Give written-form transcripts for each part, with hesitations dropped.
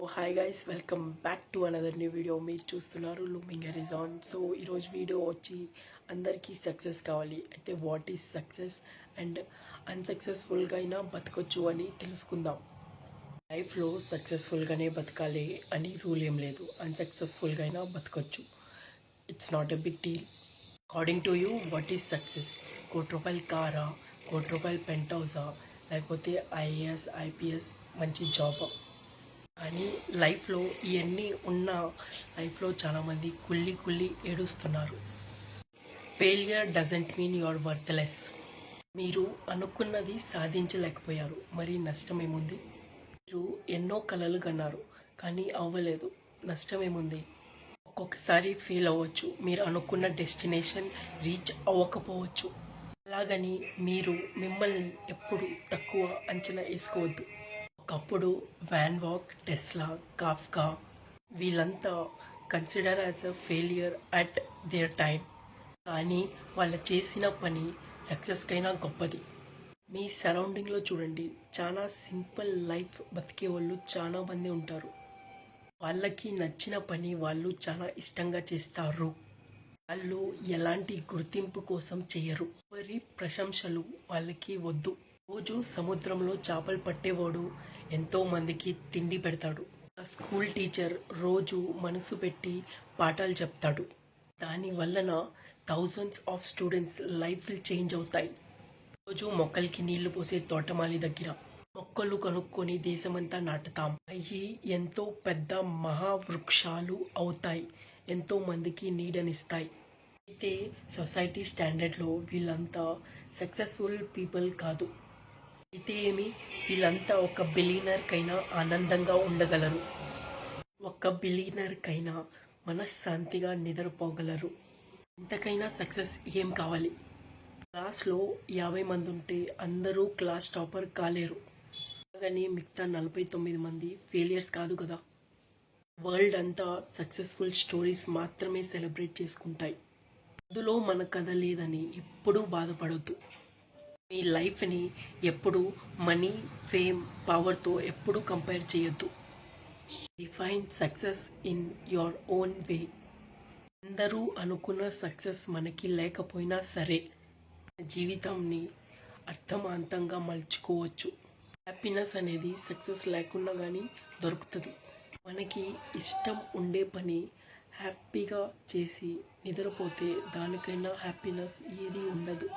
Hi guys, welcome back to another new video. మీరు చూస్తున్నారు looming హరిజాన్. So ఈరోజు video వచ్చి అందరికీ సక్సెస్ కావాలి అయితే వాట్ ఈస్ సక్సెస్ అండ్ అన్సక్సెస్ఫుల్గా అయినా బతకొచ్చు అని తెలుసుకుందాం. లైఫ్లో సక్సెస్ఫుల్గానే బతకాలి అని రూల్ ఏం లేదు. అన్సక్సెస్ఫుల్గా అయినా బతకొచ్చు. It's not a big deal. According to you what is success? ₹1,00,00,000 కారా, ₹1,00,00,000 పెంట్ హౌసా, లేకపోతే ఐఏఎస్ ఐపీఎస్ మంచి జాబా? కానీ లైఫ్లో ఇవన్నీ ఉన్న లైఫ్లో చాలామంది కుళ్ళి ఏడుస్తున్నారు. Failure doesn't mean you are worthless. మీరు అనుకున్నది సాధించలేకపోయారు, మరి నష్టం ఏముంది? మీరు ఎన్నో కలలు కన్నారు కానీ అవ్వలేదు, నష్టం ఏముంది? ఒక్కొక్కసారి ఫెయిల్ అవ్వచ్చు, మీరు అనుకున్న డెస్టినేషన్ రీచ్ అవ్వకపోవచ్చు. అలాగని మీరు మిమ్మల్ని ఎప్పుడు తక్కువ అంచనా వేసుకోవద్దు. ఒకప్పుడు వ్యాన్ వాక్, టెస్లా, కాఫ్కా వీళ్ళంతా consider as a failure at their time. కానీ వాళ్ళు చేసిన పని సక్సెస్కైనా గొప్పది. మీ సరౌండింగ్లో చూడండి, చాలా సింపుల్ లైఫ్ బతికే వాళ్ళు చాలా మంది ఉంటారు. వాళ్ళకి నచ్చిన పని వాళ్ళు చాలా ఇష్టంగా చేస్తారు. వాళ్ళు ఎలాంటి గుర్తింపు కోసం చేయరు. ఎవరి ప్రశంసలు వాళ్ళకి వద్దు. రోజు సముద్రంలో చేపలు పట్టేవాడు ఎంతో మందికి తిండి పెడతాడు. స్కూల్ టీచర్ రోజు మనసు పెట్టి పాఠాలు చెప్తాడు. దాని వలన థౌజండ్స్ ఆఫ్ స్టూడెంట్స్ లైఫ్లు చేంజ్ అవుతాయి. రోజు మొక్కలకి నీళ్లు పోసే తోటమాలి దగ్గర మొక్కలు కనుక్కొని దేశమంతా నాటుతాం. అవి ఎంతో పెద్ద మహావృక్షాలు అవుతాయి, ఎంతో మందికి నీడనిస్తాయి. అయితే సొసైటీ స్టాండర్డ్లో వీళ్ళంతా సక్సెస్ఫుల్ పీపుల్ కాదు. అయితే ఏమి, వీళ్ళంతా ఒక బిలియనర్కైనా ఆనందంగా ఉండగలరు, ఒక బిలియనర్కైనా మనశ్శాంతిగా నిద్రపోగలరు. ఇంతకైనా సక్సెస్ ఏం కావాలి? క్లాస్లో 50 మంది ఉంటే అందరూ క్లాస్ టాపర్ కాలేరు, కానీ మిగతా 49 మంది ఫెయిలియర్స్ కాదు కదా. వరల్డ్ అంతా సక్సెస్ఫుల్ స్టోరీస్ మాత్రమే సెలబ్రేట్ చేసుకుంటాయి. అందులో మన కథ లేదని ఎప్పుడూ బాధపడొద్దు. మీ లైఫ్ని ఎప్పుడు మనీ, ఫేమ్, పవర్తో ఎప్పుడూ కంపేర్ చేయొద్దు. Define success in your own way. అందరూ అనుకున్న సక్సెస్ మనకి లేకపోయినా సరే జీవితాన్ని అర్థవంతంగా మలుచుకోవచ్చు. హ్యాపీనెస్ అనేది సక్సెస్ లేకుండా కానీ దొరుకుతుంది. మనకి ఇష్టం ఉండే పని హ్యాపీగా చేసి నిద్రపోతే దానికైనా హ్యాపీనెస్ ఏది ఉండదు.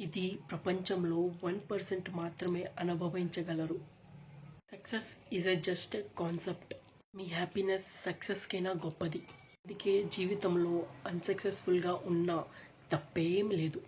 ఇది ప్రపంచంలో 1% మాత్రమే అనుభవించగలరు. Success is a just concept. మీ హ్యాపీనెస్ సక్సెస్కైనా గొప్పది. అందుకే జీవితంలో అన్సక్సెస్ఫుల్గా ఉన్నా తప్పేం లేదు.